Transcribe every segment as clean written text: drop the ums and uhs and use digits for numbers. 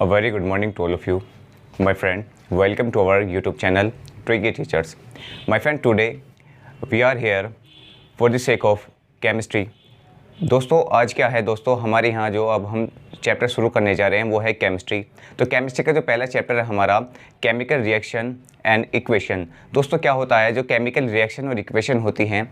A very good morning to all of you, my friend. Welcome to our YouTube channel, Tricky Teachers. My friend, today we are here for the sake of chemistry. दोस्तों आज क्या है दोस्तों, हमारे यहाँ जो अब हम चैप्टर शुरू करने जा रहे हैं वो है केमिस्ट्री। तो केमिस्ट्री का जो पहला चैप्टर है हमारा केमिकल रिएक्शन एंड इक्वेशन। दोस्तों क्या होता है, जो केमिकल रिएक्शन और इक्वेशन होती हैं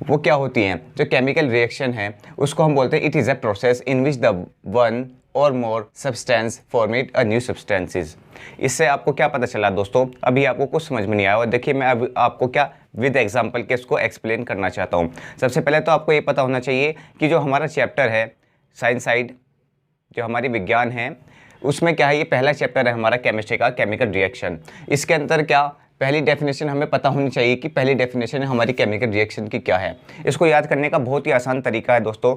वो क्या होती हैं। जो केमिकल रिएक्शन है उसको हम बोलते हैं it is a process in which the one or more substance format a new substances. इससे आपको क्या पता चला दोस्तों, अभी आपको कुछ समझ में नहीं आया और देखिए मैं अब आपको क्या विद एग्जांपल के इसको एक्सप्लेन करना चाहता हूँ। सबसे पहले तो आपको ये पता होना चाहिए कि जो हमारा चैप्टर है साइंस साइड, जो हमारी विज्ञान है, उसमें क्या है, ये पहला चैप्टर है हमारा केमिस्ट्री का, केमिकल रिएक्शन। इसके अंदर क्या पहली डेफिनेशन हमें पता होनी चाहिए कि पहली डेफिनेशन हमारी केमिकल रिएक्शन की क्या है। इसको याद करने का बहुत ही आसान तरीका है दोस्तों।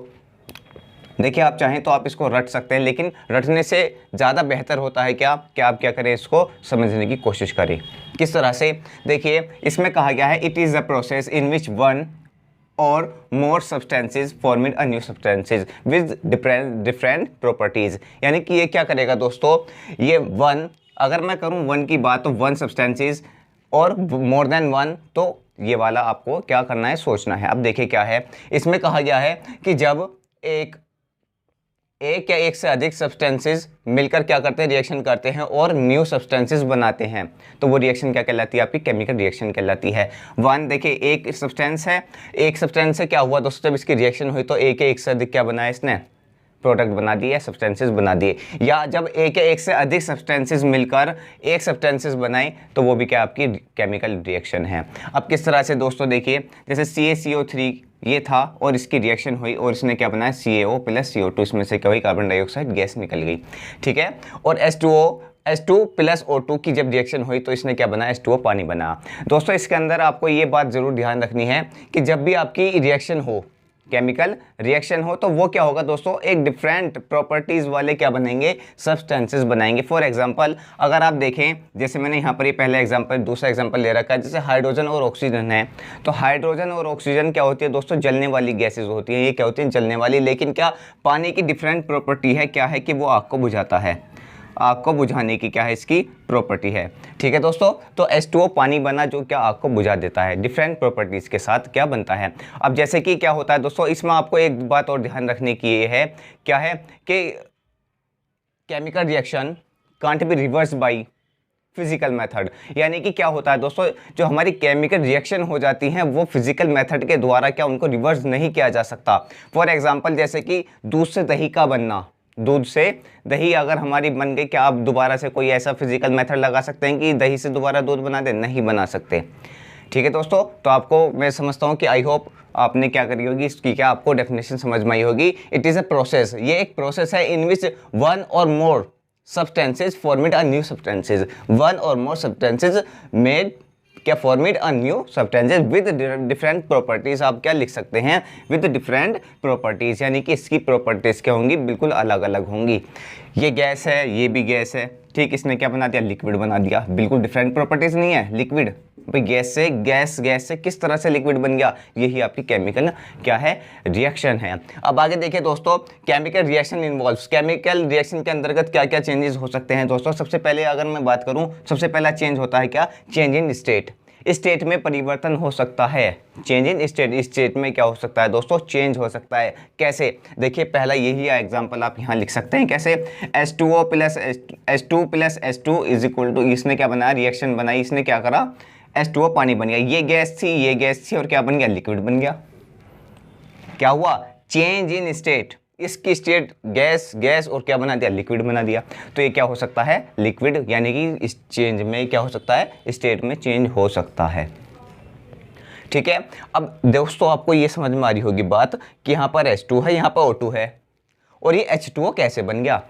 देखिए आप चाहें तो आप इसको रट सकते हैं, लेकिन रटने से ज़्यादा बेहतर होता है क्या कि आप क्या करें, इसको समझने की कोशिश करें। किस तरह से, देखिए इसमें कहा गया है it is a process in which one or more substances forming a new substances with different properties. यानी कि ये क्या करेगा दोस्तों, ये वन, अगर मैं करूँ वन की बात तो वन सब्सटेंसेज और मोर देन वन, तो ये वाला आपको क्या करना है, सोचना है। अब देखिए क्या है, इसमें कहा गया है कि जब एक या एक से अधिक सब्सटेंसेस मिलकर क्या करते हैं, रिएक्शन करते हैं और न्यू सब्सटेंसेस बनाते हैं, तो वो रिएक्शन क्या कहलाती है, आपकी केमिकल रिएक्शन कहलाती है। वन, देखिए एक सब्सटेंस है, एक सब्सटेंस से क्या हुआ दोस्तों, जब इसकी रिएक्शन हुई तो एक से अधिक क्या बनाया, इसने प्रोडक्ट बना दिए, सब्सटेंसेस बना दिए। या जब एक से अधिक सब्सटेंसेस मिलकर एक सब्सटेंसेस बनाए तो वो भी क्या आपकी केमिकल रिएक्शन है। अब किस तरह से दोस्तों, देखिए जैसे CaCO3 ये था और इसकी रिएक्शन हुई और इसने क्या बनाया, CaO प्लस CO2, इसमें से क्या हुई, कार्बन डाइऑक्साइड गैस निकल गई, ठीक है। और H2 प्लस O2 की जब रिएक्शन हुई तो इसने क्या बनाया, H2O पानी बना। दोस्तों इसके अंदर आपको ये बात ज़रूर ध्यान रखनी है कि जब भी आपकी रिएक्शन हो, केमिकल रिएक्शन हो, तो वो क्या होगा दोस्तों, एक डिफरेंट प्रॉपर्टीज़ वाले क्या बनेंगे, सब्सटेंसेस बनाएंगे। फॉर एग्जांपल अगर आप देखें, जैसे मैंने यहाँ पर ये पहला एग्जांपल, दूसरा एग्जांपल ले रखा है, जैसे हाइड्रोजन और ऑक्सीजन है, तो हाइड्रोजन और ऑक्सीजन क्या होती है दोस्तों, जलने वाली गैसेज होती हैं। ये क्या होती है, जलने वाली। लेकिन क्या पानी की डिफरेंट प्रॉपर्टी है, क्या है कि वो आग को बुझाता है, आग को बुझाने की क्या है, इसकी प्रॉपर्टी है, ठीक है दोस्तों। तो H2O पानी बना जो क्या आग को बुझा देता है, डिफरेंट प्रॉपर्टीज़ के साथ क्या बनता है। अब जैसे कि क्या होता है दोस्तों, इसमें आपको एक बात और ध्यान रखने की ये है, क्या है कि chemical reaction can't be reverse by physical method. यानी कि क्या होता है दोस्तों, जो हमारी केमिकल रिएक्शन हो जाती हैं वो फिजिकल मेथड के द्वारा क्या उनको रिवर्स नहीं किया जा सकता। फॉर एग्जाम्पल जैसे कि दूध से दही का बनना, दूध से दही अगर हमारी बन गई, क्या आप दोबारा से कोई ऐसा फिजिकल मेथड लगा सकते हैं कि दही से दोबारा दूध बना दे, नहीं बना सकते, ठीक है दोस्तों। तो आपको मैं समझता हूँ कि आई होप आपने क्या करी होगी, इसकी क्या आपको डेफिनेशन समझ में आई होगी। इट इज़ अ प्रोसेस, ये एक प्रोसेस है इन which one or more substances format a new substances, one or more substances made क्या format a new substances with different properties. आप क्या लिख सकते हैं, विद डिफरेंट प्रॉपर्टीज़, यानी कि इसकी प्रॉपर्टीज़ क्या होंगी, बिल्कुल अलग अलग होंगी। ये गैस है, ये भी गैस है, ठीक, इसने क्या बना दिया, लिक्विड बना दिया, बिल्कुल डिफरेंट प्रॉपर्टीज़ नहीं है, लिक्विड। भाई गैस से किस तरह से लिक्विड बन गया, यही आपकी केमिकल क्या है, रिएक्शन है। अब आगे देखिए दोस्तों, chemical reaction involves, chemical reaction के अंतर्गत क्या क्या चेंजेस हो सकते हैं दोस्तों। सबसे पहले अगर मैं बात करूं, सबसे पहला चेंज होता है क्या, चेंज इन स्टेट। स्टेट में परिवर्तन हो सकता है, चेंज इन स्टेट, स्टेट में क्या हो सकता है दोस्तों, चेंज हो सकता है। कैसे, देखिए पहला यही एग्जांपल आप यहाँ लिख सकते हैं, कैसे, H2O plus H2 is equal to, इसने क्या बनाया, रिएक्शन बनाई, इसने क्या करा, H2O पानी बन गया। ये गैस थी और क्या बन गया, लिक्विड बन गया। क्या हुआ, चेंज इन स्टेट, इसकी स्टेट गैस और क्या बना दिया, लिक्विड बना दिया। तो ये क्या हो सकता है, लिक्विड, यानी कि इस चेंज में क्या हो सकता है, स्टेट में चेंज हो सकता है, ठीक है। अब दोस्तों आपको ये समझ में आ रही होगी बात कि यहाँ पर H2 है, यहाँ पर O2 है, और ये H2O कैसे बन गया।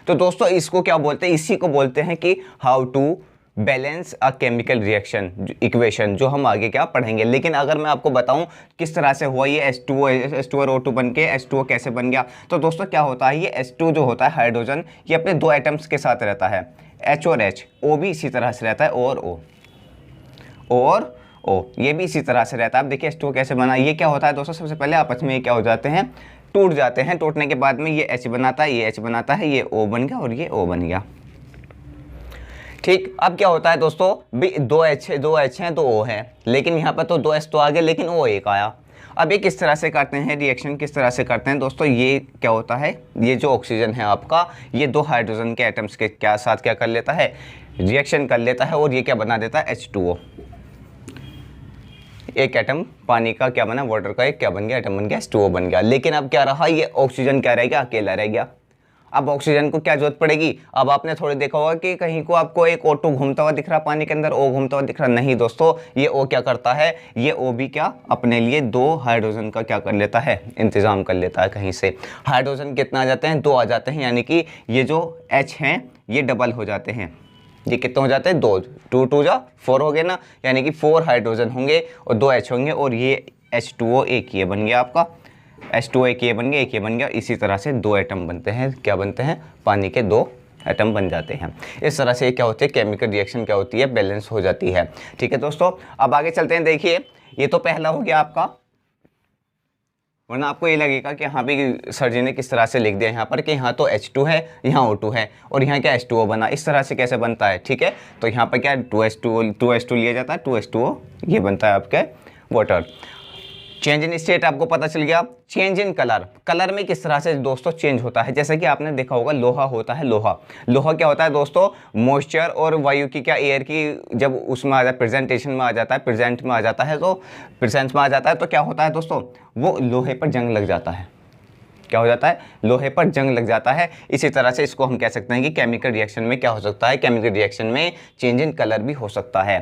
तो दोस्तों इसको क्या बोलते हैं, इसी को बोलते हैं कि how to balance a chemical reaction equation, जो हम आगे क्या पढ़ेंगे। लेकिन अगर मैं आपको बताऊं किस तरह से हुआ ये H2O और O2 बन के H2O कैसे बन गया, तो दोस्तों क्या होता है, ये H2 जो होता है हाइड्रोजन, ये अपने दो एटम्स के साथ रहता है, H और H, O भी इसी तरह से रहता है, और O ये भी इसी तरह से रहता है। अब देखिए H2O कैसे बना, ये क्या होता है दोस्तों, सबसे पहले आपस में ये क्या हो जाते हैं, टूट जाते हैं। टूटने के बाद में ये H बनाता है, ये H बनाता है, ये O बन गया और ये O बन गया। ठीक, अब क्या होता है दोस्तों, भी दो H हैं, दो O हैं, लेकिन यहाँ पर तो दो H तो आ गए लेकिन O एक आया। अब ये किस तरह से करते हैं रिएक्शन, किस तरह से करते हैं दोस्तों, ये क्या होता है, ये जो ऑक्सीजन है आपका, ये दो हाइड्रोजन के एटम्स के क्या साथ क्या कर लेता है, रिएक्शन कर लेता है और ये क्या बना देता है, H2O। एक एटम पानी का क्या बना, वाटर का एक क्या बन गया, एटम बन गया, H2O बन गया। लेकिन अब क्या रहा, ये ऑक्सीजन क्या रह गया, अकेला रह गया। अब ऑक्सीजन को क्या जरूरत पड़ेगी, अब आपने थोड़े देखा होगा कि कहीं को आपको एक O2 घूमता हुआ दिख रहा पानी के अंदर, O घूमता हुआ दिख रहा, नहीं दोस्तों, ये O क्या करता है, ये O भी क्या अपने लिए दो हाइड्रोजन का क्या कर लेता है, इंतजाम कर लेता है कहीं से। हाइड्रोजन कितना आ जाते हैं, दो आ जाते हैं, यानी कि ये जो H हैं ये डबल हो जाते हैं। ये कितने हो जाते हैं, दो, 2 2 जा 4 हो गए ना, यानी कि 4 हाइड्रोजन होंगे और 2 H होंगे और ये H2O एक ये बन गया आपका, H2O एक ये बन गया, एक ये बन गया। इसी तरह से दो एटम बनते हैं, क्या बनते हैं, पानी के दो एटम बन जाते हैं। इस तरह से क्या होती है, केमिकल रिएक्शन क्या होती है, बैलेंस हो जाती है। ठीक है दोस्तों, अब आगे चलते हैं। देखिए ये तो पहला हो गया आपका, वरना आपको ये लगेगा कि हाँ भी सर जी ने किस तरह से लिख दिया यहाँ पर कि यहाँ तो H2 है, यहाँ O2 है और यहाँ क्या H2O बना, इस तरह से कैसे बनता है। ठीक है, तो यहाँ पर क्या 2H2 लिया जाता है, 2H2O ये बनता है आपके वाटर। चेंज इन स्टेट आपको पता चल गया। चेंज इन कलर, कलर में किस तरह से दोस्तों चेंज होता है, जैसे कि आपने देखा होगा लोहा होता है, लोहा क्या होता है दोस्तों, मॉइस्चर और वायु की क्या, एयर की जब उसमें आ जाता है, प्रेजेंटेशन में आ जाता है, प्रेजेंट में आ जाता है, तो प्रेजेंस में आ जाता है तो क्या होता है दोस्तों, वो लोहे पर जंग लग जाता है। क्या हो जाता है, लोहे पर जंग लग जाता है। इसी तरह से इसको हम कह सकते हैं कि केमिकल रिएक्शन में क्या हो सकता है, केमिकल रिएक्शन में चेंज इन कलर भी हो सकता है।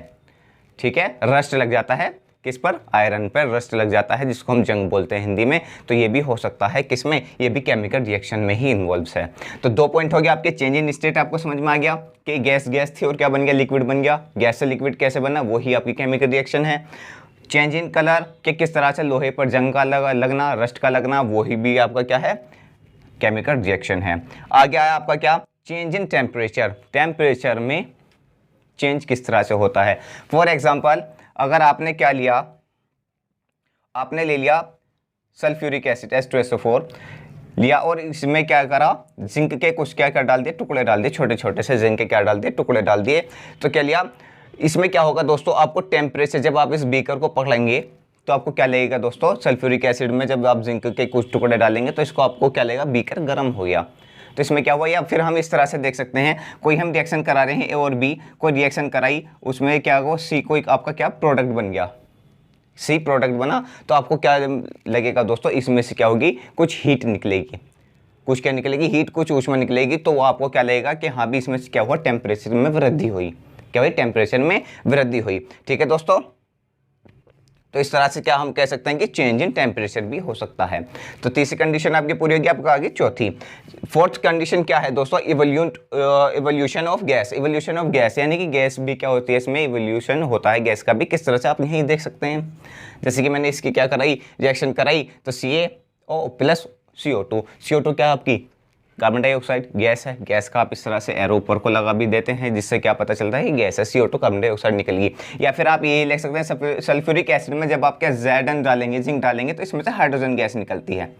ठीक है, रस्ट लग जाता है किस पर, आयरन पर रस्ट लग जाता है, जिसको हम जंग बोलते हैं हिंदी में, तो ये भी हो सकता है किसमें, ये भी केमिकल रिएक्शन में ही इन्वॉल्व है। तो 2 पॉइंट हो गया आपके। चेंज इन स्टेट आपको समझ में आ गया कि गैस थी और क्या बन गया, लिक्विड बन गया। गैस से लिक्विड कैसे बना, वही आपकी केमिकल रिएक्शन है। चेंज इन कलर के किस तरह से लोहे पर जंग का लगना, रस्ट का लगना, वही भी आपका क्या है, केमिकल रिएक्शन है। आगे आया आपका क्या, चेंज इन टेम्परेचर, टेम्परेचर में चेंज किस तरह से होता है। फॉर एग्जाम्पल अगर आपने क्या लिया, आपने ले लिया सल्फ्यूरिक एसिड H2SO4 लिया और इसमें क्या करा, जिंक के कुछ क्या क्या डाल दिए, टुकड़े डाल दिए, छोटे छोटे से जिंक के क्या डाल दिए, टुकड़े डाल दिए। तो क्या लिया, इसमें क्या होगा दोस्तों, आपको टेम्परेचर, जब आप इस बीकर को पकड़ेंगे तो आपको क्या लगेगा दोस्तों, सल्फ्यूरिक एसिड में जब आप जिंक के कुछ टुकड़े डालेंगे तो इसको आपको क्या लगेगा, बीकर गर्म हो गया। तो इसमें क्या हुआ, या फिर हम इस तरह से देख सकते हैं, कोई हम रिएक्शन करा रहे हैं A और B, कोई रिएक्शन कराई, उसमें क्या हुआ, C कोई आपका क्या प्रोडक्ट बन गया, C प्रोडक्ट बना, तो आपको क्या लगेगा दोस्तों, इसमें से क्या होगी, कुछ हीट निकलेगी, कुछ क्या निकलेगी, हीट, कुछ ऊष्मा निकलेगी। तो वो आपको क्या लगेगा कि हाँ भी इसमें से क्या हुआ, टेम्परेचर में वृद्धि हुई, क्या हुई, टेम्परेचर में वृद्धि हुई। ठीक है दोस्तों, तो इस तरह से क्या हम कह सकते हैं कि चेंज इन टेम्परेचर भी हो सकता है। तो तीसरी कंडीशन आपकी पूरी होगी। आपका आगे चौथी, फोर्थ कंडीशन क्या है दोस्तों, evolution of gas. Evolution of gas यानी कि गैस भी क्या होती है, इसमें इवोल्यूशन होता है गैस का भी। किस तरह से आप यहीं देख सकते हैं, जैसे कि मैंने इसकी क्या कराई, रिएक्शन कराई, तो CaO प्लस CO2, CO2 क्या आपकी कार्बन डाइऑक्साइड गैस है, गैस का आप इस तरह से एरो ऊपर को लगा भी देते हैं, जिससे क्या पता चलता है कि गैस है, CO2 कार्बन डाइऑक्साइड निकल गई। या फिर आप ये लिख सकते हैं सल्फ्यूरिक एसिड में जब आप क्या Zn डालेंगे, जिंक डालेंगे, तो इसमें से हाइड्रोजन गैस निकलती है।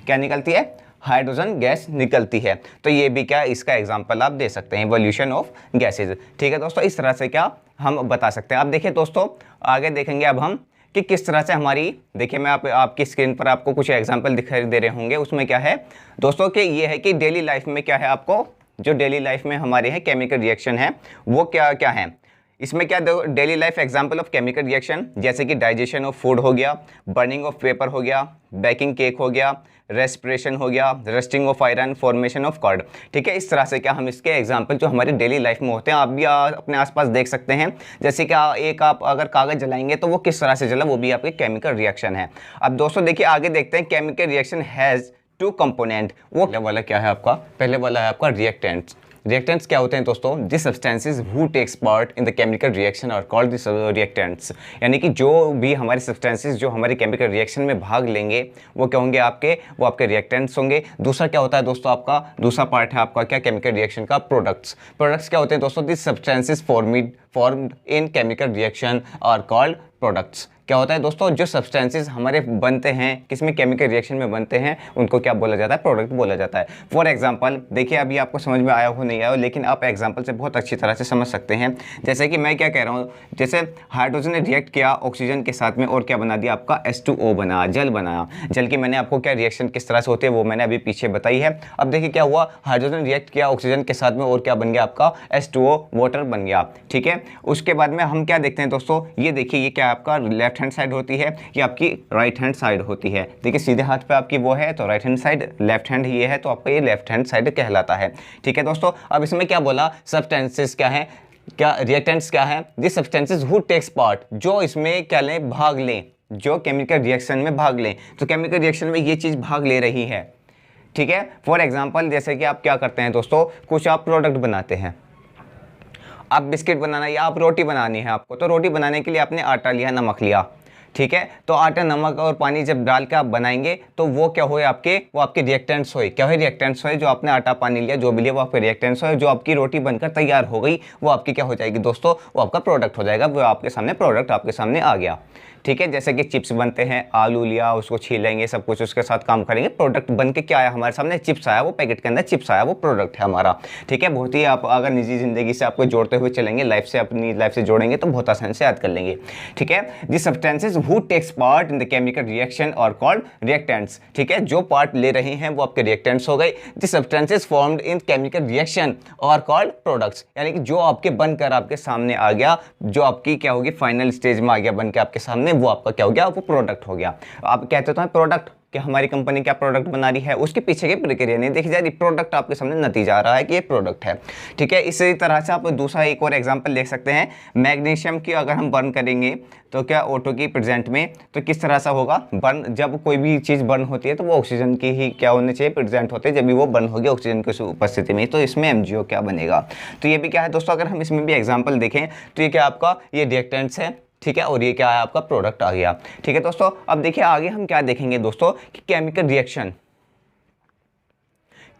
क्या निकलती है, हाइड्रोजन गैस निकलती है। तो ये भी क्या इसका एग्जाम्पल आप दे सकते हैं, इवोल्यूशन ऑफ गैसेज। ठीक है दोस्तों, इस तरह से क्या हम बता सकते हैं। अब देखिए दोस्तों, आगे देखेंगे अब हम कि किस तरह से हमारी, देखिए मैं आपकी स्क्रीन पर आपको कुछ एग्जांपल दिखाई दे रहे होंगे। उसमें क्या है दोस्तों कि ये है कि डेली लाइफ में क्या है, आपको जो डेली लाइफ में हमारे हैं केमिकल रिएक्शन है वो क्या क्या है। इसमें क्या daily life example of chemical reaction, जैसे कि डाइजेशन ऑफ फूड हो गया, बर्निंग ऑफ पेपर हो गया, बेकिंग केक हो गया, रेस्पिरेशन हो गया, rusting of iron, formation of curd. ठीक है, इस तरह से क्या हम इसके एग्जांपल जो हमारी डेली लाइफ में होते हैं, आप भी अपने आसपास देख सकते हैं। जैसे कि एक आप अगर कागज जलाएंगे तो वो किस तरह से जला, वो भी आपके केमिकल रिएक्शन है। अब दोस्तों देखिए आगे देखते हैं, केमिकल रिएक्शन हैज़ 2 कंपोनेंट। वो पहले वाला क्या है आपका, पहले वाला है आपका रिएक्टेंट्स। रिएक्टेंट्स क्या होते हैं दोस्तों, this substances who takes part in the chemical reaction are called this reactants. यानी कि जो भी हमारे सब्सटेंसेस जो हमारे केमिकल रिएक्शन में भाग लेंगे वो क्या होंगे आपके, वो आपके रिएक्टेंट्स होंगे। दूसरा क्या होता है दोस्तों, आपका दूसरा पार्ट है आपका क्या, केमिकल रिएक्शन का प्रोडक्ट्स। प्रोडक्ट्स क्या होते हैं दोस्तों, this substances formed in chemical reaction are called products. क्या होता है दोस्तों, जो सब्सटेंसेस हमारे बनते हैं किसमें, केमिकल रिएक्शन में बनते हैं, उनको क्या बोला जाता है, प्रोडक्ट बोला जाता है। फॉर एग्जांपल देखिए, अभी आपको समझ में आया हो नहीं आया हो, लेकिन आप एग्जांपल से बहुत अच्छी तरह से समझ सकते हैं। जैसे कि मैं क्या कह रहा हूँ, जैसे हाइड्रोजन ने रिएक्ट किया ऑक्सीजन के साथ में और क्या बना दिया, आपका H2O बना, जल बनाया। जल की मैंने आपको क्या रिएक्शन किस तरह से होती है वो मैंने अभी पीछे बताई है। अब देखिए क्या हुआ, हाइड्रोजन रिएक्ट किया ऑक्सीजन के साथ में और क्या बन गया, आपका H2O वाटर बन गया। ठीक है, उसके बाद में हम क्या देखते हैं दोस्तों, ये देखिए ये क्या आपका लेफ्ट हैंड साइड होती है, ये आपकी राइट हैंड साइड होती है। देखिए सीधे हाथ पे आपकी वो है तो right hand side, left hand ये है तो आपका ये लेफ्ट हैंड साइड कहलाता है। ठीक है दोस्तों, अब इसमें क्या बोला, सब्सटेंसेस क्या है, क्या रिएक्टेंट्स क्या है, this substances who takes part, जो इसमें क्या लें, भाग लें, जो केमिकल रिएक्शन में भाग लें। तो केमिकल रिएक्शन में ये चीज़ भाग ले रही है। ठीक है, फॉर एग्जांपल जैसे कि आप क्या करते हैं दोस्तों, कुछ आप प्रोडक्ट बनाते हैं, आप बिस्किट बनाना या आप रोटी बनानी है आपको, तो रोटी बनाने के लिए आपने आटा लिया, नमक लिया। ठीक है, तो आटा, नमक और पानी जब डाल के आप बनाएंगे तो वो क्या होए, आपके वो आपके रिएक्टेंट्स होए, क्या है, रिएक्टेंट्स होए। जो आपने आटा पानी लिया, जो भी लिया, वो आपके रिएक्टेंट्स होए। जो आपकी रोटी बनकर तैयार हो गई वो आपकी क्या हो जाएगी दोस्तों, वो आपका प्रोडक्ट हो जाएगा। वो आपके सामने प्रोडक्ट आपके सामने आ गया। ठीक है, जैसे कि चिप्स बनते हैं, आलू लिया, उसको छीलेंगे, सब कुछ उसके साथ काम करेंगे, प्रोडक्ट बन के क्या आया हमारे सामने, चिप्स आया, वो पैकेट के अंदर चिप्स आया, वो प्रोडक्ट है हमारा। ठीक है, बहुत ही आप अगर निजी जिंदगी से आपको जोड़ते हुए चलेंगे, लाइफ से, अपनी लाइफ से जोड़ेंगे तो बहुत आसानी से याद कर लेंगे। ठीक है, this substances who takes part in the chemical reaction और कॉल्ड रिएक्टेंट्स। ठीक है, जो पार्ट ले रहे हैं वो आपके रिएक्टेंट्स हो गए। This substances formed in chemical reaction और कॉल्ड प्रोडक्ट्स, यानी कि जो आपके बनकर आपके सामने आ गया, जो आपकी क्या होगी, फाइनल स्टेज में आ गया बनकर आपके सामने, वो आपका क्या हो गया, वो प्रोडक्ट हो गया। आप कहते तो हैं प्रोडक्ट, कि हमारी कंपनी क्या प्रोडक्ट बना रही है, उसके पीछे की प्रक्रिया नहीं देखी जा रही, प्रोडक्ट आपके सामने नतीजा आ रहा है कि ये प्रोडक्ट है। ठीक है, इसी तरह से आप दूसरा एक और एग्जांपल देख सकते हैं, मैग्नीशियम की अगर हम बर्न करेंगे तो क्या ऑटो की प्रेजेंट में, तो किस तरह से होगा बर्न, जब कोई भी चीज़ बर्न होती है तो वो ऑक्सीजन की ही क्या होने चाहिए, प्रेजेंट होते हैं, जब भी वो बर्न होगी ऑक्सीजन की उपस्थिति में, तो इसमें MgO क्या बनेगा। तो ये भी क्या है दोस्तों, अगर हम इसमें भी एग्जाम्पल देखें तो ये क्या आपका, ये रिएक्टेंट्स है। ठीक है, और ये क्या है, आपका प्रोडक्ट आ गया। ठीक है दोस्तों, अब देखिए आगे हम क्या देखेंगे दोस्तों, कि केमिकल रिएक्शन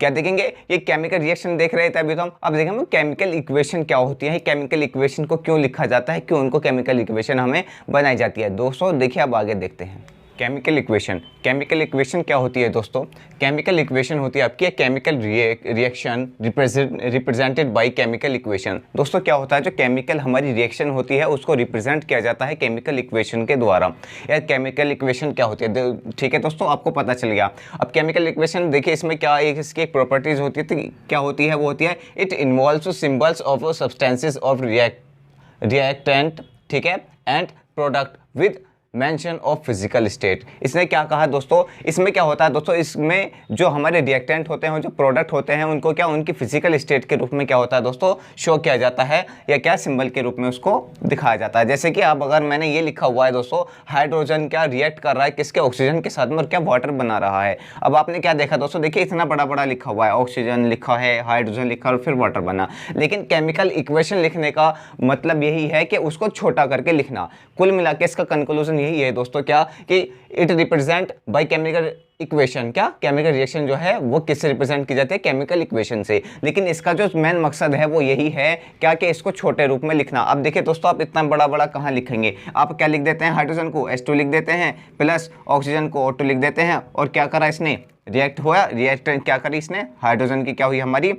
क्या देखेंगे, ये केमिकल रिएक्शन देख रहे थे अभी तो हम, अब देखेंगे केमिकल इक्वेशन क्या होती है, केमिकल इक्वेशन को क्यों लिखा जाता है, क्यों उनको केमिकल इक्वेशन हमें बनाई जाती है। दोस्तों देखिए अब आगे देखते हैं केमिकल इक्वेशन। केमिकल इक्वेशन क्या होती है दोस्तों, केमिकल इक्वेशन होती है आपकी chemical reaction represented by chemical equation. दोस्तों क्या होता है, जो केमिकल हमारी रिएक्शन होती है उसको रिप्रेजेंट किया जाता है केमिकल इक्वेशन के द्वारा। या केमिकल इक्वेशन क्या होती है, ठीक है दोस्तों, आपको पता चल गया। अब केमिकल इक्वेशन देखिए, इसमें क्या एक इसकी एक प्रॉपर्टीज होती है, तो क्या होती है, वो होती है it involves symbols of substances of reactant, ठीक है, and product with mention of physical state. इसने क्या कहा दोस्तों, इसमें क्या होता है दोस्तों, इसमें जो हमारे रिएक्टेंट होते हैं, जो प्रोडक्ट होते हैं, उनको क्या उनकी फिजिकल स्टेट के रूप में क्या होता है दोस्तों, शो किया जाता है, या क्या सिंबल के रूप में उसको दिखाया जाता है। जैसे कि अब अगर मैंने ये लिखा हुआ है दोस्तों, हाइड्रोजन क्या रिएक्ट कर रहा है किसके, ऑक्सीजन के साथ में, और क्या वाटर बना रहा है। अब आपने क्या देखा दोस्तों, देखिए इतना बड़ा बड़ा लिखा हुआ है, ऑक्सीजन लिखा है, हाइड्रोजन लिखा और फिर वाटर बना। लेकिन केमिकल इक्वेशन लिखने का मतलब यही है कि उसको छोटा करके लिखना। कुल मिला के इसका कंक्लूजन यही है दोस्तों, क्या कि it represent by chemical equation, क्या केमिकल रिएक्शन जो है वो किससे रिप्रेजेंट की जाती है, केमिकल इक्वेशन से। लेकिन इसका जो मेन मकसद है वो यही है क्या, कि इसको छोटे रूप में लिखना। अब देखिए दोस्तों, आप इतना बड़ा बड़ा कहाँ लिखेंगे, आप क्या लिख देते हैं, हाइड्रोजन को H2 लिख देते हैं, प्लस ऑक्सीजन को O2 लिख देते हैं, और क्या करा इसने, रिएक्ट हुआ, रिएक्टेंट क्या करी इसने, हाइड्रोजन की क्या हुई हमारी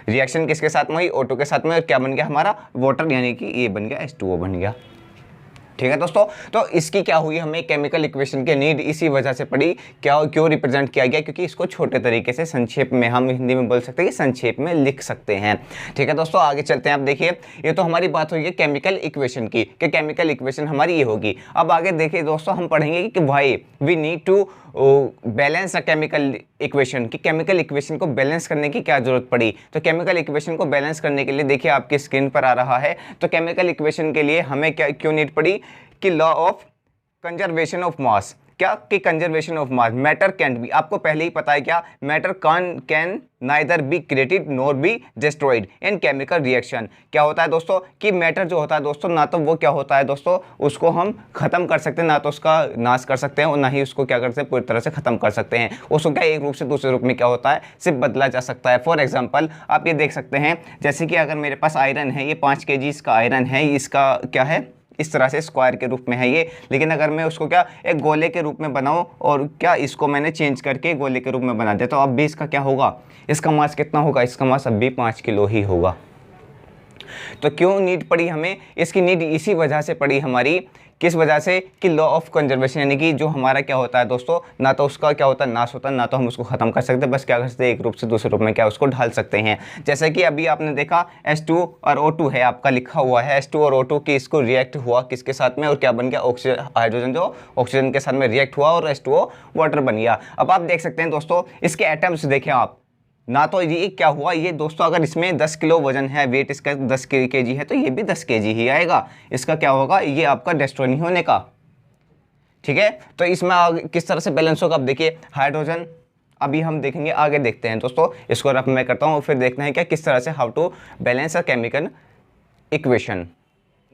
रिएक्शन किसके साथ में हुई, O2 के साथ में, और क्या बन गया हमारा वाटर, यानी कि ये बन गया H2O बन गया। ठीक है दोस्तों, तो इसकी क्या हुई, हमें केमिकल इक्वेशन की नीड इसी वजह से पड़ी, क्या क्यों रिप्रेजेंट किया गया, क्योंकि इसको छोटे तरीके से संक्षेप में, हम हिंदी में बोल सकते हैं कि संक्षेप में लिख सकते हैं। ठीक है दोस्तों, आगे चलते हैं। आप देखिए ये तो हमारी बात हुई है केमिकल इक्वेशन की, कि केमिकल इक्वेशन हमारी ये होगी। अब आगे देखिए दोस्तों, हम पढ़ेंगे कि भाई we need to balance a chemical equation, की केमिकल इक्वेशन को बैलेंस करने की क्या जरूरत पड़ी। तो केमिकल इक्वेशन को बैलेंस करने के लिए देखिए आपकी स्क्रीन पर आ रहा है, तो केमिकल इक्वेशन के लिए हमें क्या क्यों नीड पड़ी, कि law of conservation of mass, क्या कि conservation of mass, matter cantt B, आपको पहले ही पता है क्या, matter can neither be created nor be destroyed in chemical reaction. क्या होता है दोस्तों, कि मैटर जो होता है दोस्तों, ना तो वो क्या होता है दोस्तों, उसको हम खत्म कर सकते हैं, ना तो उसका नाश कर सकते हैं, और ना ही उसको क्या कर सकते हैं, पूरी तरह से खत्म कर सकते हैं। उसको क्या एक रूप से दूसरे रूप में क्या होता है, सिर्फ बदला जा सकता है। फॉर एग्जाम्पल आप ये देख सकते हैं, जैसे कि अगर मेरे पास आयरन है, ये 5 kg इसका आयरन है, इसका क्या है इस तरह से स्क्वायर के रूप में है ये। लेकिन अगर मैं उसको क्या एक गोले के रूप में बनाऊं और क्या इसको मैंने चेंज करके गोले के रूप में बना दिया, तो अब भी इसका क्या होगा, इसका मास कितना होगा, इसका मास अब भी 5 किलो ही होगा। तो क्यों नीड पड़ी हमें, इसकी नीड इसी वजह से पड़ी हमारी, किस वजह से कि लॉ ऑफ कंजर्वेशन, यानी कि जो हमारा क्या होता है दोस्तों, ना तो उसका क्या होता है नाश होता है, ना तो हम उसको ख़त्म कर सकते, बस क्या कर सकते हैं एक रूप से दूसरे रूप में क्या उसको ढाल सकते हैं। जैसे कि अभी आपने देखा H2 और O2 है आपका लिखा हुआ है, H2 और O2 की इसको रिएक्ट हुआ किसके साथ में और क्या बन गया, ऑक्सीजन, हाइड्रोजन जो ऑक्सीजन के साथ में रिएक्ट हुआ और H2O वाटर बन गया। अब आप देख सकते हैं दोस्तों इसके एटम्स देखें आप, ना तो ये क्या हुआ, ये दोस्तों अगर इसमें 10 किलो वजन है, वेट इसका 10 केजी है, तो ये भी 10 केजी ही आएगा। इसका क्या होगा, ये आपका डिस्ट्रॉय नहीं होने का, ठीक है। तो इसमें किस तरह से बैलेंस होगा, अब देखिए हाइड्रोजन, अभी हम देखेंगे आगे देखते हैं दोस्तों, इसको रफ मैं करता हूँ, फिर देखना है क्या किस तरह से how to balance a chemical equation.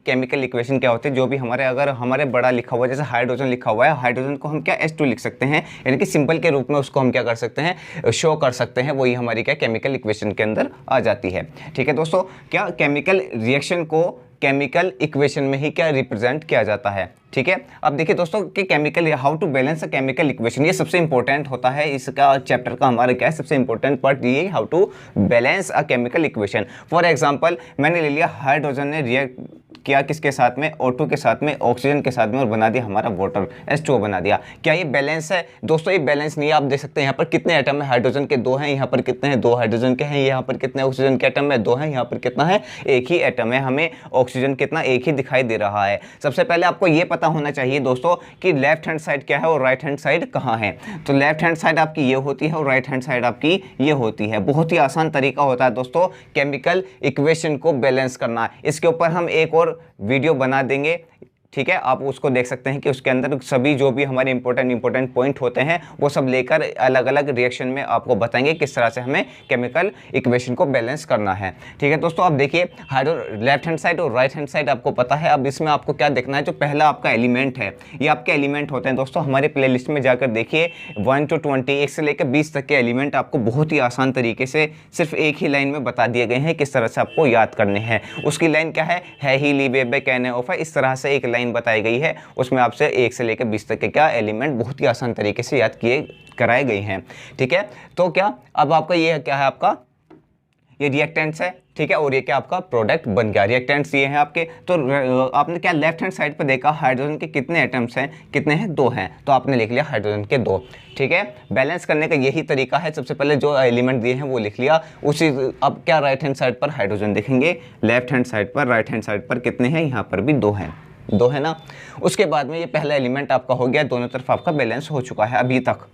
Chemical equation क्या होती है, जो भी हमारे अगर हमारे बड़ा लिखा हुआ है, जैसे हाइड्रोजन लिखा हुआ है, हाइड्रोजन को हम क्या H2 लिख सकते हैं, यानी कि सिंपल के रूप में उसको हम क्या कर सकते हैं, शो कर सकते हैं, वही हमारी क्या केमिकल इक्वेशन के अंदर आ जाती है। ठीक है दोस्तों, क्या केमिकल रिएक्शन को केमिकल इक्वेशन में ही क्या रिप्रेजेंट किया जाता है। ठीक है, अब देखिए दोस्तों कि chemical how to balance a chemical equation, ये सबसे इंपॉर्टेंट होता है इसका चैप्टर का, हमारा क्या है सबसे इंपॉर्टेंट पार्ट ये how to balance a chemical equation. For example मैंने ले लिया हाइड्रोजन ने रिएक्ट किया किसके साथ में, O2 के साथ में, ऑक्सीजन के साथ में, और बना दिया हमारा वाटर, H2O बना दिया। क्या ये बैलेंस है दोस्तों, ये बैलेंस नहीं है। आप देख सकते हैं यहाँ पर कितने एटम है, हाइड्रोजन के 2 हैं, यहाँ पर कितने हैं, 2 हाइड्रोजन के हैं, यहाँ पर कितने ऑक्सीजन के एटम है, 2 हैं, यहाँ पर कितना है, एक ही एटम है, हमें ऑक्सीजन कितना एक ही दिखाई दे रहा है। सबसे पहले आपको ये पता होना चाहिए दोस्तों कि लेफ्ट हैंड साइड क्या है और राइट हैंड साइड कहाँ है। तो लेफ्ट हैंड साइड आपकी ये होती है और राइट हैंड साइड आपकी ये होती है। बहुत ही आसान तरीका होता है दोस्तों केमिकल इक्वेशन को बैलेंस करना। इसके ऊपर हम एक और वीडियो बना देंगे, ठीक है, आप उसको देख सकते हैं कि उसके अंदर सभी जो भी हमारे इंपॉर्टेंट पॉइंट होते हैं वो सब लेकर अलग अलग रिएक्शन में आपको बताएंगे किस तरह से हमें केमिकल इक्वेशन को बैलेंस करना है। ठीक है दोस्तों, अब देखिए लेफ्ट हैंड साइड और राइट हैंड साइड आपको पता है। अब इसमें आपको क्या देखना है, जो पहला आपका एलिमेंट है, ये आपके एलिमेंट होते हैं दोस्तों। हमारे प्ले लिस्ट में जाकर देखिए 1 to 20, 1 से लेकर 20 तक के एलिमेंट आपको बहुत ही आसान तरीके से सिर्फ एक ही लाइन में बता दिए गए हैं किस तरह से आपको याद करने हैं। उसकी लाइन क्या है ही ली बेबे कहने ऑफ है, इस तरह से एक लाइन बताई गई है, उसमें आपसे 1 से लेकर 20 तक के क्या एलिमेंट बहुत ही आसान तरीके से याद किए कराए गए हैं। ठीक है, तो क्या अब आपका ये क्या है, आपका ये रिएक्टेंट्स है, ठीक है, और ये क्या आपका प्रोडक्ट बन गया। रिएक्टेंट्स ये हैं आपके, तो आपने क्या लेफ्ट हैंड साइड पर देखा हाइड्रोजन के कितने एटम्स हैं, कितने हैं, 2 हैं, तो आपने लिख लिया हाइड्रोजन के 2। ठीक है, बैलेंस करने का यही तरीका है, सबसे पहले जो एलिमेंट दिए हैं वो लिख लिया, उसी अब क्या राइट हैंड साइड पर हाइड्रोजन देखेंगे, लेफ्ट हैंड साइड पर, राइट हैंड साइड पर कितने हैं, यहाँ पर भी 2 हैं, 2 है ना। उसके बाद में ये पहला एलिमेंट आपका हो गया, दोनों तरफ आपका बैलेंस हो चुका है अभी तक।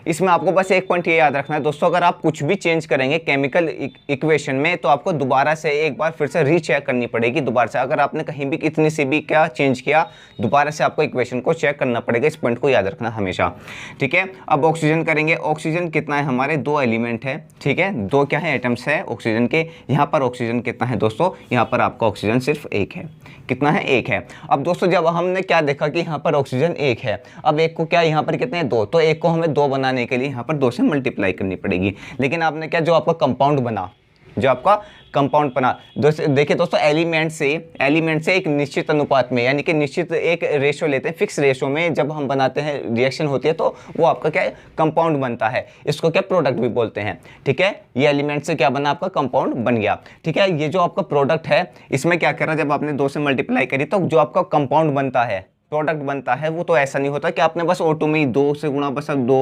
इसमें आपको बस एक पॉइंट ये याद रखना है दोस्तों, अगर आप कुछ भी चेंज करेंगे केमिकल इक्वेशन में तो आपको दोबारा से एक बार फिर से रीचेक करनी पड़ेगी दोबारा से। अगर आपने कहीं भी इतनी सी भी क्या चेंज किया, दोबारा से आपको इक्वेशन को चेक करना पड़ेगा, इस पॉइंट को याद रखना हमेशा। ठीक है, अब ऑक्सीजन करेंगे, ऑक्सीजन कितना है, हमारे 2 एलिमेंट है, ठीक है, 2 क्या है एटम्स है ऑक्सीजन के। यहाँ पर ऑक्सीजन कितना है दोस्तों, यहाँ पर आपका ऑक्सीजन सिर्फ 1 है, कितना है, 1 है। अब दोस्तों जब हमने क्या देखा कि यहाँ पर ऑक्सीजन 1 है, अब 1 को क्या यहाँ पर कितने हैं, 2, तो 1 को हमें 2 बनाने के लिए यहाँ पर 2 से मल्टीप्लाई करनी पड़ेगी। लेकिन आपने क्या, जो आपका कंपाउंड बना, जो आपका कंपाउंड बना, देखिए दोस्तों एलिमेंट से एक निश्चित अनुपात में, यानी कि निश्चित एक रेशो लेते हैं, फिक्स रेशो में जब हम बनाते हैं, रिएक्शन होती है तो वो आपका क्या है, कंपाउंड बनता है। इसको क्या प्रोडक्ट भी बोलते हैं। ठीक है, ये एलिमेंट से क्या बना, आपका कंपाउंड बन गया। ठीक है, ये जो आपका प्रोडक्ट है इसमें क्या करा, जब आपने 2 से मल्टीप्लाई करी तो जो आपका कंपाउंड बनता है, प्रोडक्ट बनता है, वो तो ऐसा नहीं होता कि आपने बस O2 में ही 2 से गुणा, बस अब 2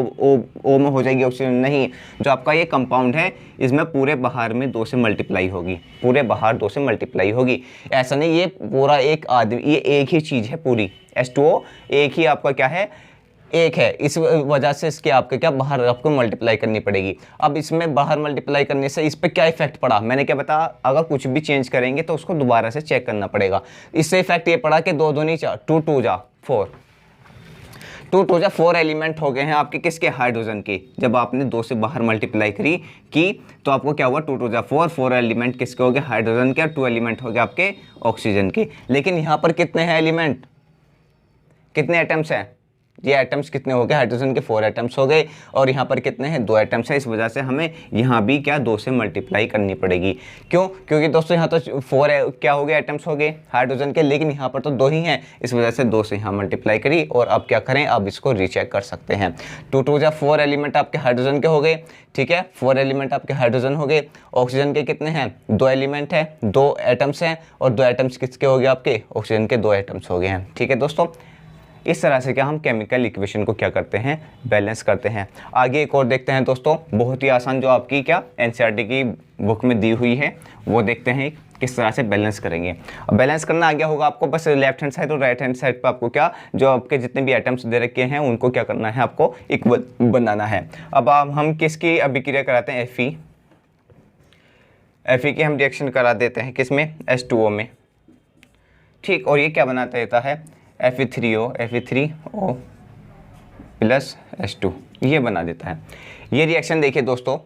O में हो जाएगी ऑक्सीजन, नहीं। जो आपका ये कंपाउंड है इसमें पूरे बाहर में 2 से मल्टीप्लाई होगी, पूरे बाहर 2 से मल्टीप्लाई होगी। ऐसा नहीं, ये पूरा एक आदमी, ये एक ही चीज़ है पूरी, H2O एक ही आपका क्या है, एक है, इस वजह से इसके आपके क्या बाहर आपको मल्टीप्लाई करनी पड़ेगी। अब इसमें बाहर मल्टीप्लाई करने से इस पर क्या इफेक्ट पड़ा, मैंने क्या बताया, अगर कुछ भी चेंज करेंगे तो उसको दोबारा से चेक करना पड़ेगा। इससे इफेक्ट ये पड़ा कि 2 दूनी 4, 2 2 जा 4, 2 2 जा 4 एलिमेंट हो गए हैं आपके, किसके, हाइड्रोजन के। जब आपने 2 से बाहर मल्टीप्लाई की तो आपको क्या हुआ, 2 2 जा 4, 4 एलिमेंट किसके हो गए, हाइड्रोजन के, 2 एलिमेंट हो गए आपके ऑक्सीजन के। लेकिन यहाँ पर कितने हैं एलिमेंट, कितने एटम्स हैं, ये एटम्स कितने हो गए, हाइड्रोजन के 4 एटम्स हो गए और यहाँ पर कितने हैं, 2 एटम्स हैं। इस वजह से हमें यहाँ भी क्या 2 से मल्टीप्लाई करनी पड़ेगी। क्यों? क्योंकि दोस्तों यहाँ तो 4 क्या हो गए, एटम्स हो गए हाइड्रोजन के, लेकिन यहाँ पर तो 2 ही हैं, इस वजह से 2 से यहाँ मल्टीप्लाई करी। और अब क्या करें, अब इसको रीचेक कर सकते हैं। 2 2 जा 4 एलिमेंट आपके हाइड्रोजन के हो गए, ठीक है, 4 एलिमेंट आपके हाइड्रोजन हो गए। ऑक्सीजन के कितने हैं, 2 एलिमेंट है, 2 एटम्स हैं, और 2 एटम्स किसके हो गए, आपके ऑक्सीजन के 2 एटम्स हो गए हैं। ठीक है दोस्तों, इस तरह से क्या हम केमिकल इक्वेशन को क्या करते हैं, बैलेंस करते हैं। आगे एक और देखते हैं दोस्तों, बहुत ही आसान, जो आपकी क्या एनसीईआरटी की बुक में दी हुई है, वो देखते हैं किस तरह से बैलेंस करेंगे। अब बैलेंस करना आ गया होगा आपको, बस लेफ्ट हैंड साइड और राइट हैंड साइड पर आपको क्या, जो आपके जितने भी एटम्स दे रखे हैं उनको क्या करना है, आपको इक्वल बनाना है। अब हम किसकी अभिक्रिया कराते हैं, Fe की हम रिएक्शन करा देते हैं किस में, H2O में, ठीक। और ये क्या बनाता रहता है, Fe3O प्लस H2, ये बना देता है। ये रिएक्शन देखिए दोस्तों,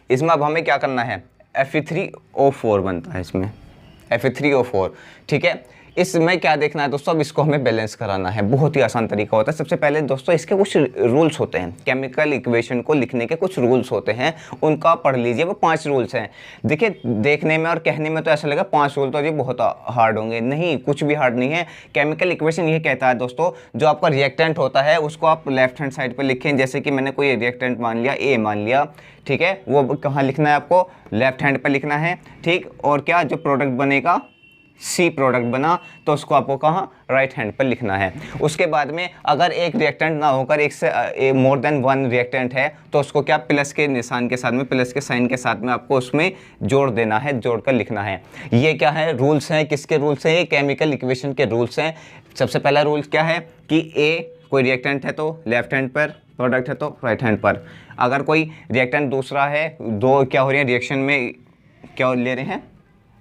इसमें अब हमें क्या करना है, Fe3O4 बनता है इसमें, Fe3O4, ठीक है। इसमें क्या देखना है दोस्तों, अब इसको हमें बैलेंस कराना है। बहुत ही आसान तरीका होता है। सबसे पहले दोस्तों इसके कुछ रूल्स होते हैं, केमिकल इक्वेशन को लिखने के कुछ रूल्स होते हैं, उनको आप पढ़ लीजिए। वो 5 रूल्स हैं। देखिए, देखने में और कहने में तो ऐसा लगा 5 रूल तो ये बहुत हार्ड होंगे, नहीं, कुछ भी हार्ड नहीं है। केमिकल इक्वेशन ये कहता है दोस्तों, जो आपका रिएक्टेंट होता है उसको आप लेफ्ट हैंड साइड पर लिखें। जैसे कि मैंने कोई रिएक्टेंट मान लिया, A मान लिया, ठीक है, वो कहाँ लिखना है, आपको लेफ्ट हैंड पर लिखना है, ठीक। और क्या, जो प्रोडक्ट बनेगा, C प्रोडक्ट बना, तो उसको आपको कहाँ, राइट हैंड पर लिखना है। उसके बाद में अगर एक रिएक्टेंट ना होकर एक से मोर देन 1 रिएक्टेंट है, तो उसको क्या, प्लस के निशान के साथ में, प्लस के साइन के साथ में आपको उसमें जोड़ देना है, जोड़कर लिखना है। ये क्या है, रूल्स हैं। किसके रूल्स हैं, ये केमिकल इक्वेशन के रूल्स हैं। सबसे पहला रूल क्या है कि A कोई रिएक्टेंट है तो लेफ्ट हैंड पर, प्रोडक्ट है तो राइट हैंड पर। अगर कोई रिएक्टेंट दूसरा है, 2 क्या हो रही है रिएक्शन में, क्या ले रहे हैं,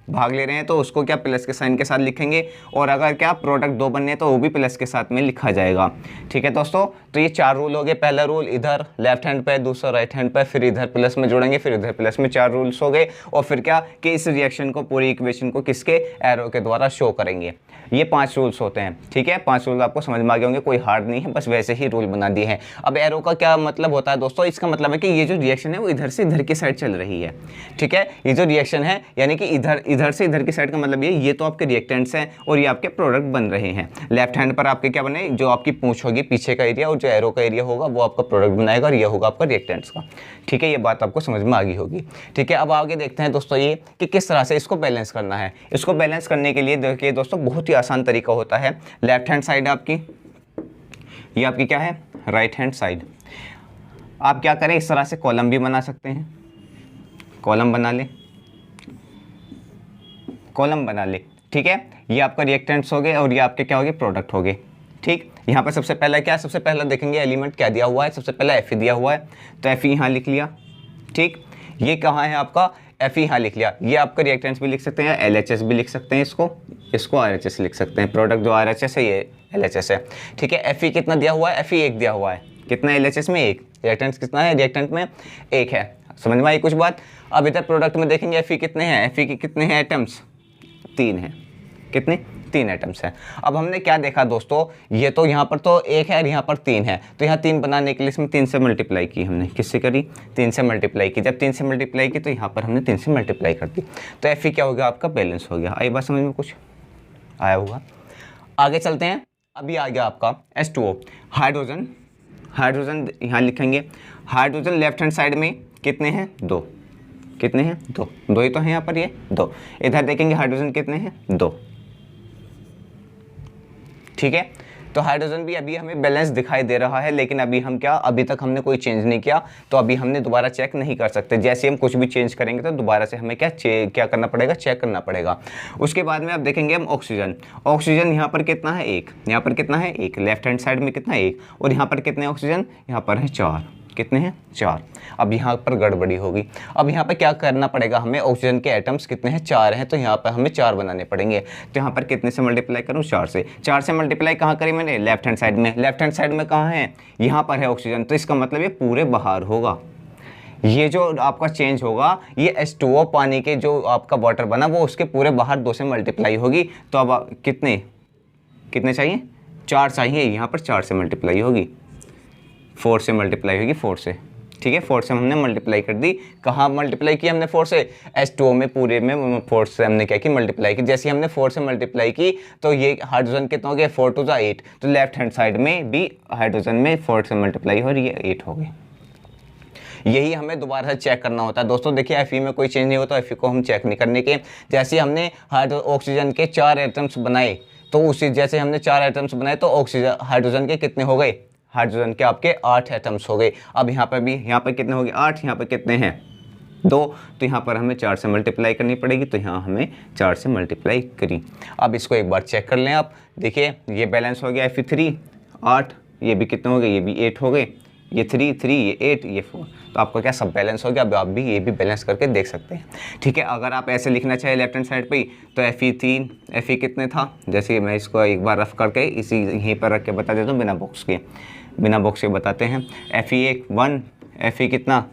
भाग ले रहे हैं, तो उसको क्या, प्लस के साइन के साथ लिखेंगे। और अगर क्या प्रोडक्ट 2 बनने हैं तो वो भी प्लस के साथ में लिखा जाएगा। ठीक है दोस्तों, तो ये 4 रूल हो गए। पहला रूल इधर लेफ्ट हैंड पे, दूसरा राइट हैंड पे, फिर इधर प्लस में जोड़ेंगे, फिर इधर प्लस में, 4 रूल्स हो गए। और फिर क्या कि इस रिएक्शन को, पूरी इक्वेशन को किसके, एरो के द्वारा शो करेंगे। ये 5 रूल्स होते हैं, ठीक है। 5 रूल आपको समझ में आ गए होंगे, कोई हार्ड नहीं है, बस वैसे ही रूल बना दिए हैं। अब एरो का क्या मतलब होता है दोस्तों, इसका मतलब है कि ये जो रिएक्शन है वो इधर से इधर की साइड चल रही है, ठीक है। ये जो रिएक्शन है यानी कि इधर से इधर की साइड का मतलब ये तो आपके रिएक्टेंट्स हैं और ये आपके प्रोडक्ट बन रहे हैं। लेफ्ट हैंड पर आपके क्या बने, जो आपकी पूंछ होगी पीछे का एरिया, और जो एरो का एरिया होगा वो आपका प्रोडक्ट बनाएगा, और ये होगा आपका रिएक्टेंट्स का, ठीक है। ये बात आपको समझ में आ गई होगी, ठीक है। अब आगे देखते हैं दोस्तों ये कि किस तरह से इसको बैलेंस करना है। इसको बैलेंस करने के लिए देखिए दोस्तों, बहुत ही आसान तरीका होता है। लेफ्ट हैंड साइड आपकी, ये आपकी क्या है, राइट हैंड साइड। आप क्या करें, इस तरह से कॉलम भी बना सकते हैं, कॉलम बना ले, कॉलम बना ले, ठीक है। ये आपका रिएक्टेंट्स हो गए और ये आपके क्या हो गए, प्रोडक्ट हो गए, ठीक। यहाँ पर सबसे पहला क्या है, सबसे पहला देखेंगे एलिमेंट क्या दिया हुआ है। सबसे पहला Fe दिया हुआ है, तो Fe यहाँ लिख लिया, ठीक। ये कहाँ है आपका, Fe यहाँ लिख लिया। ये आपका रिएक्टेंट्स भी लिख सकते हैं, LHS भी लिख सकते हैं, इसको RHS लिख सकते हैं। प्रोडक्ट जो RHS है ये LHS है, ठीक है। Fe कितना दिया हुआ है, Fe 1 दिया हुआ है। कितना LHS में 1, रिएक्टेंट्स कितना है, रिएक्टेंट में 1 है। समझ में आई कुछ बात। अब इधर प्रोडक्ट में देखेंगे Fe कितने हैं, Fe के कितने हैं एटम्स, 3 हैं। कितने, 3 एटम्स हैं। अब हमने क्या देखा दोस्तों, ये तो यहाँ पर तो 1 है और यहाँ पर 3 है, तो यहाँ 3 बनाने के लिए इसमें 3 से मल्टीप्लाई की हमने। किससे करी, 3 से मल्टीप्लाई की। जब 3 से मल्टीप्लाई की तो यहाँ पर हमने 3 से मल्टीप्लाई कर दी, तो Fe क्या हो गया आपका, बैलेंस हो गया। आई बात समझ में, कुछ आया होगा। आगे चलते हैं। अभी आ गया आपका H2O, हाइड्रोजन। हाइड्रोजन यहाँ लिखेंगे। हाइड्रोजन लेफ्ट हैंड साइड में कितने हैं, 2। कितने हैं, 2 ही तो हैं यहाँ पर, ये 2। इधर देखेंगे हाइड्रोजन कितने हैं, 2, ठीक है। तो हाइड्रोजन भी अभी हमें बैलेंस दिखाई दे रहा है, लेकिन अभी हम क्या, अभी तक हमने कोई चेंज नहीं किया, तो अभी हमने दोबारा चेक नहीं कर सकते। जैसे हम कुछ भी चेंज करेंगे तो दोबारा से हमें क्या करना पड़ेगा, चेक करना पड़ेगा। उसके बाद में अब देखेंगे हम ऑक्सीजन। ऑक्सीजन यहाँ पर कितना है, 1। यहाँ पर कितना है, 1। लेफ्ट हैंड साइड में कितना है, 1। और यहाँ पर कितने ऑक्सीजन, यहाँ पर है 4। कितने हैं, 4। अब यहाँ पर गड़बड़ी होगी। अब यहाँ पर क्या करना पड़ेगा हमें, ऑक्सीजन के एटम्स कितने हैं, 4 हैं, तो यहाँ पर हमें 4 बनाने पड़ेंगे। तो यहाँ पर कितने से मल्टीप्लाई करूँ, 4 से। 4 से मल्टीप्लाई कहाँ करी मैंने, लेफ्ट हैंड साइड में। लेफ्ट हैंड साइड में कहाँ है, यहाँ पर है ऑक्सीजन, तो इसका मतलब ये पूरे बाहर होगा। ये जो आपका चेंज होगा, ये H2O पानी के जो आपका वाटर बना वो उसके पूरे बाहर 2 से मल्टीप्लाई होगी। तो अब कितने चाहिए, 4 चाहिए, यहाँ पर 4 से मल्टीप्लाई होगी, 4 से मल्टीप्लाई होगी 4 से, ठीक है। 4 से हमने मल्टीप्लाई कर दी। कहाँ मल्टीप्लाई किया हमने 4 से? H2O में पूरे में 4 से हमने क्या की मल्टीप्लाई की। जैसे हमने 4 से मल्टीप्लाई की तो ये हाइड्रोजन कितना हो गया? 4 टू 8, तो लेफ्ट हैंड साइड में भी हाइड्रोजन में 4 से मल्टीप्लाई हो और ये 8 हो गई। यही हमें दोबारा से चेक करना होता है दोस्तों। देखिए Fe में कोई चेंज नहीं होता, Fe को हम चेक नहीं करने के। जैसे हमने ऑक्सीजन के 4 एटम्स बनाए, तो उसी जैसे हमने 4 एटम्स बनाए तो ऑक्सीजन हाइड्रोजन के कितने हो गए? हाइड्रोजन के आपके 8 एटम्स हो गए। अब यहाँ पर भी, यहाँ पर कितने हो गए? 8, यहाँ पर कितने हैं? 2, तो यहाँ पर हमें 4 से मल्टीप्लाई करनी पड़ेगी, तो यहाँ हमें 4 से मल्टीप्लाई करी। अब इसको एक बार चेक कर लें आप। देखिए ये बैलेंस हो गया Fe3 8, ये भी कितने हो गए? ये भी 8 हो गए, ये 3 ये 8 ये 4, तो आपका क्या सब बैलेंस हो गया। अब आप भी ये भी बैलेंस करके देख सकते हैं, ठीक है। अगर आप ऐसे लिखना चाहे लेफ्ट हैंड साइड पे ही, तो Fe कितने था? जैसे मैं इसको एक बार रफ करके इसी यहीं पर रख के बता देता हूँ, बिना बॉक्स के बताते हैं। Fe 1, Fe कितना?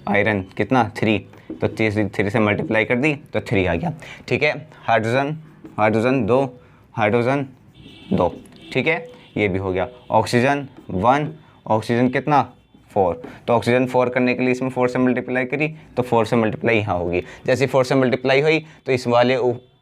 आयरन कितना? 3, तो 3 से मल्टीप्लाई कर दी तो 3 आ गया, ठीक है। हाइड्रोजन 2, हाइड्रोजन 2, ठीक है, ये भी हो गया। ऑक्सीजन 1, ऑक्सीजन कितना? 4, तो ऑक्सीजन 4 करने के लिए इसमें 4 से मल्टीप्लाई करी, तो 4 से मल्टीप्लाई यहाँ होगी। जैसे 4 से मल्टीप्लाई हुई तो इस वाले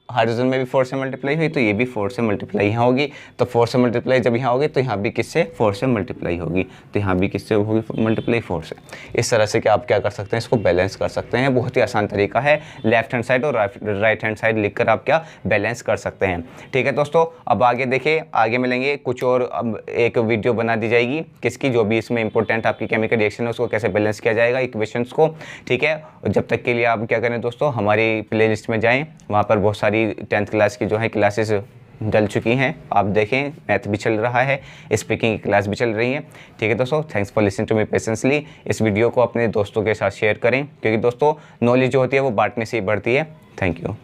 हाइड्रोजन में भी 4 से मल्टीप्लाई हुई, तो ये भी 4 से मल्टीप्लाई यहाँ होगी। तो 4 से मल्टीप्लाई जब यहाँ होगी तो यहाँ भी किससे? 4 से मल्टीप्लाई होगी, तो यहाँ भी किससे होगी मल्टीप्लाई? 4 से। इस तरह से कि आप क्या कर सकते हैं, इसको बैलेंस कर सकते हैं। बहुत ही आसान तरीका है, लेफ्ट हैंड साइड और राइट हैंड साइड लिखकर आप क्या बैलेंस कर सकते हैं, ठीक है दोस्तों। अब आगे देखिए, आगे मिलेंगे कुछ और। अब एक वीडियो बना दी जाएगी किसकी, जो भी इसमें इंपॉर्टेंट आपकी केमिकल रिएक्शन है उसको कैसे बैलेंस किया जाएगा, इक्वेशंस को, ठीक है। और जब तक के लिए आप क्या करें दोस्तों, हमारी प्ले लिस्ट में जाएँ, वहाँ पर बहुत सारी 10th क्लास की जो है क्लासेस डल चुकी हैं, आप देखें। मैथ भी चल रहा है, स्पीकिंग की क्लास भी चल रही है, ठीक है दोस्तों। Thanks for listening to me patiently. इस वीडियो को अपने दोस्तों के साथ शेयर करें, क्योंकि दोस्तों नॉलेज जो होती है वो बांटने से ही बढ़ती है। Thank you.